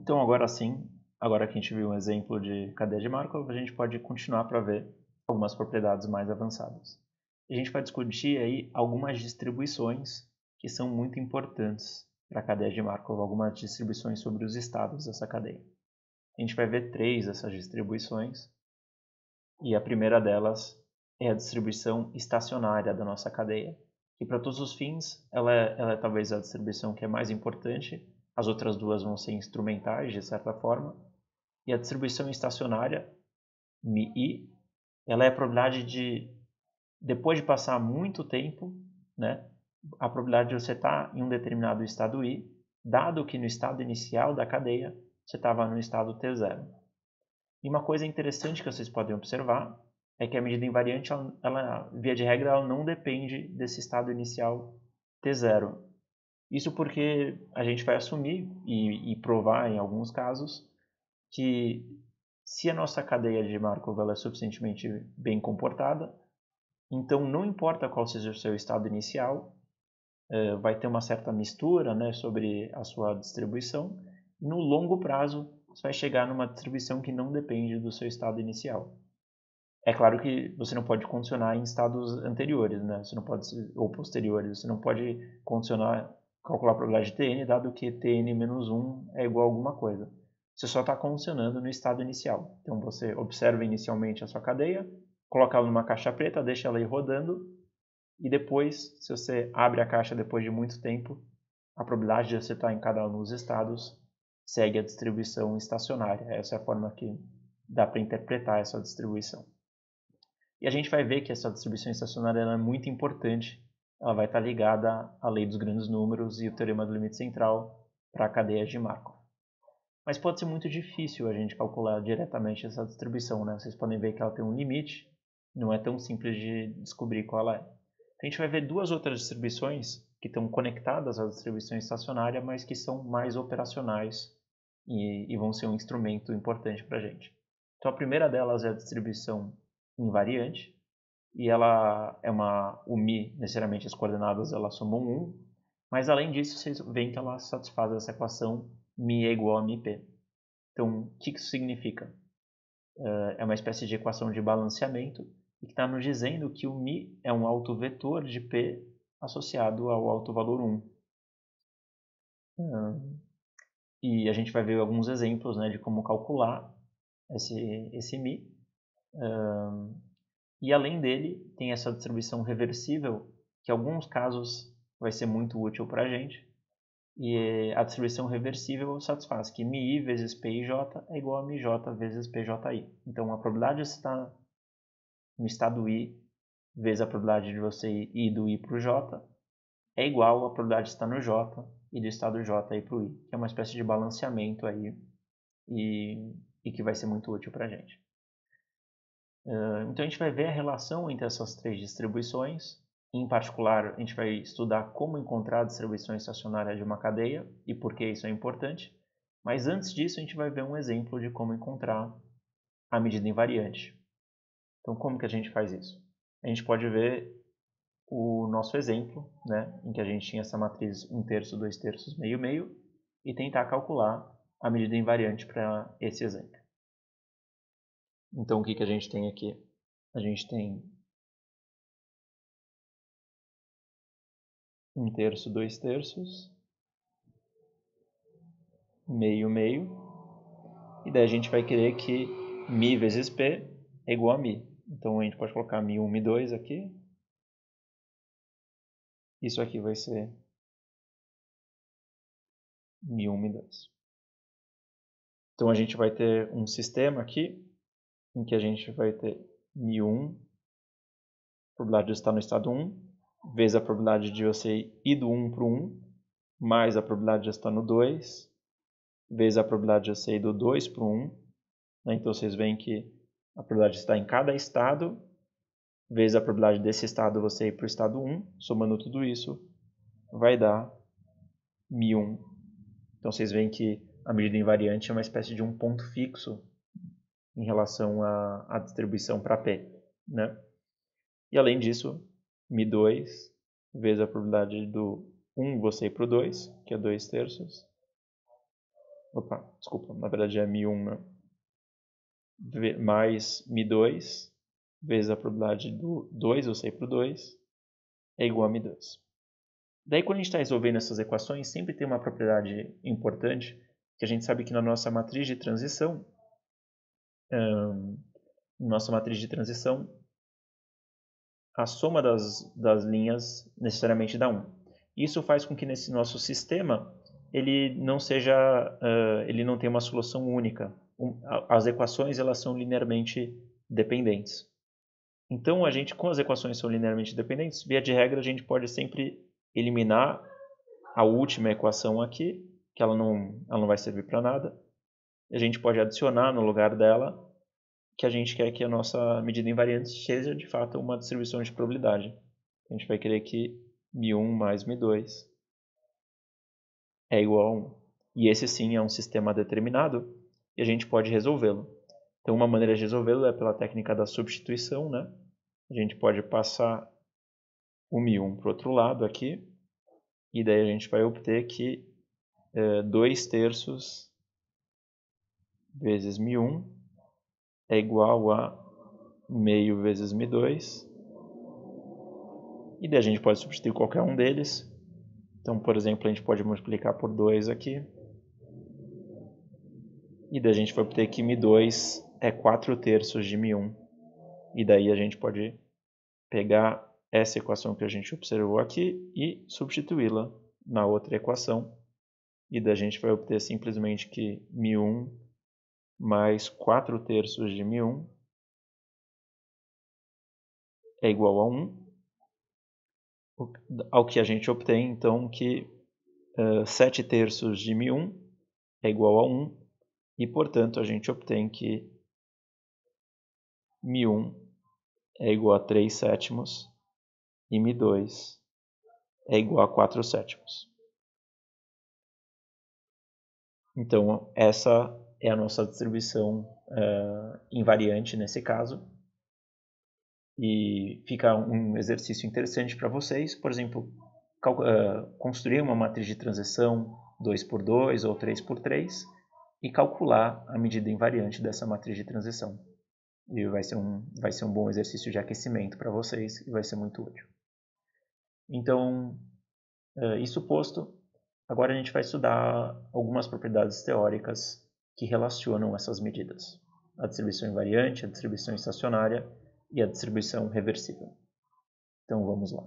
Então agora sim, agora que a gente viu um exemplo de cadeia de Markov, a gente pode continuar para ver algumas propriedades mais avançadas. A gente vai discutir aí algumas distribuições que são muito importantes para a cadeia de Markov, algumas distribuições sobre os estados dessa cadeia. A gente vai ver 3 dessas distribuições, e a primeira delas é a distribuição estacionária da nossa cadeia, que para todos os fins ela é talvez a distribuição que é mais importante. As outras duas vão ser instrumentais de certa forma, e a distribuição estacionária, MI, ela é a probabilidade de, depois de passar muito tempo, né, a probabilidade de você estar em um determinado estado I, dado que no estado inicial da cadeia você estava no estado T0. E uma coisa interessante que vocês podem observar é que a medida invariante, via de regra, ela não depende desse estado inicial T0. Isso porque a gente vai assumir e provar em alguns casos que se a nossa cadeia de Markov ela é suficientemente bem comportada, então não importa qual seja o seu estado inicial, vai ter uma certa mistura, né, sobre a sua distribuição, e no longo prazo você vai chegar numa distribuição que não depende do seu estado inicial. É claro que você não pode condicionar em estados anteriores, né? Você não pode, ou posteriores, você não pode condicionar, calcular a probabilidade de Tn, dado que Tn-1 é igual a alguma coisa. Você só está condicionando no estado inicial. Então você observa inicialmente a sua cadeia, coloca ela numa caixa preta, deixa ela ir rodando, e depois, se você abre a caixa depois de muito tempo, a probabilidade de você estar em cada um dos estados segue a distribuição estacionária. Essa é a forma que dá para interpretar essa distribuição. E a gente vai ver que essa distribuição estacionária é muito importante. Ela vai estar ligada à lei dos grandes números e o teorema do limite central para a cadeia de Markov. Mas pode ser muito difícil a gente calcular diretamente essa distribuição, né? Vocês podem ver que ela tem um limite, não é tão simples de descobrir qual ela é. Então, a gente vai ver 2 outras distribuições que estão conectadas à distribuição estacionária, mas que são mais operacionais e vão ser um instrumento importante para a gente. Então, a primeira delas é a distribuição invariante, e ela é o Mi, necessariamente as coordenadas elas somam 1, mas além disso vocês veem que ela satisfaz essa equação Mi é igual a MiP. Então, o que isso significa? É uma espécie de equação de balanceamento e que está nos dizendo que o Mi é um autovetor de P associado ao autovalor 1. E a gente vai ver alguns exemplos, né, de como calcular esse Mi. E além dele, tem essa distribuição reversível, que em alguns casos vai ser muito útil para a gente. E a distribuição reversível satisfaz que MI vezes PIJ é igual a MJ vezes PJI. Então, a probabilidade de estar no estado I vezes a probabilidade de você ir do I para o J é igual à probabilidade de estar no J e do estado J ir para o I, que é uma espécie de balanceamento aí e que vai ser muito útil para a gente. Então a gente vai ver a relação entre essas 3 distribuições. Em particular, a gente vai estudar como encontrar a distribuição estacionária de uma cadeia e por que isso é importante. Mas antes disso, a gente vai ver um exemplo de como encontrar a medida invariante. Então, como que a gente faz isso? A gente pode ver o nosso exemplo, né, em que a gente tinha essa matriz 1/3, 2/3, meio, meio, e tentar calcular a medida invariante para esse exemplo. Então, o que a gente tem aqui? A gente tem 1/3, 2/3, meio, meio. E daí a gente vai querer que Mi vezes P é igual a Mi. Então a gente pode colocar Mi1, Mi2 aqui. Isso aqui vai ser Mi1, Mi2. Então a gente vai ter um sistema aqui em que a gente vai ter Mi1, probabilidade de estar no estado 1, vezes a probabilidade de você ir do 1 para o 1, mais a probabilidade de estar no 2, vezes a probabilidade de você ir do 2 para o 1. Então vocês veem que a probabilidade de estar em cada estado, vezes a probabilidade desse estado você ir para o estado 1, somando tudo isso, vai dar Mi1. Então vocês veem que a medida invariante é uma espécie de um ponto fixo em relação à distribuição para P, né? E além disso, Mi2 vezes a probabilidade do 1 você ir para o 2, que é 2/3, Opa, desculpa, na verdade é Mi1, né? Mais Mi2 vezes a probabilidade do 2, eu sei para o 2, é igual a Mi2. Daí, quando a gente está resolvendo essas equações, sempre tem uma propriedade importante, que a gente sabe que na nossa matriz de transição, a soma das linhas necessariamente dá 1. Isso faz com que nesse nosso sistema ele não tenha uma solução única. As equações elas são linearmente dependentes. Então, com as equações são linearmente dependentes, via de regra, a gente pode sempre eliminar a última equação aqui, que ela não vai servir para nada. A gente pode adicionar no lugar dela que a gente quer que a nossa medida invariante seja, de fato, uma distribuição de probabilidade. A gente vai querer que Mi1 mais Mi2 é igual a 1. E esse sim é um sistema determinado e a gente pode resolvê-lo. Então, uma maneira de resolvê-lo é pela técnica da substituição, né? A gente pode passar o Mi1 para o outro lado aqui, e daí a gente vai obter que 2/3 vezes Mi1 é igual a meio vezes Mi2. E daí a gente pode substituir qualquer um deles. Então, por exemplo, a gente pode multiplicar por 2 aqui. E daí a gente vai obter que Mi2 é 4/3 de Mi1. E daí a gente pode pegar essa equação que a gente observou aqui e substituí-la na outra equação. E daí a gente vai obter simplesmente que Mi1 mais 4/3 de Mi1 é igual a 1. Ao que a gente obtém, então, que 7/3 de Mi1 é igual a 1. E, portanto, a gente obtém que Mi1 é igual a 3/7 e Mi2 é igual a 4/7. Então, essa é a nossa distribuição invariante nesse caso. E fica um exercício interessante para vocês, por exemplo, construir uma matriz de transição 2×2 ou 3×3 e calcular a medida invariante dessa matriz de transição. E vai ser um bom exercício de aquecimento para vocês e vai ser muito útil. Então, isso posto, agora a gente vai estudar algumas propriedades teóricas que relacionam essas medidas. A distribuição invariante, a distribuição estacionária e a distribuição reversível. Então vamos lá.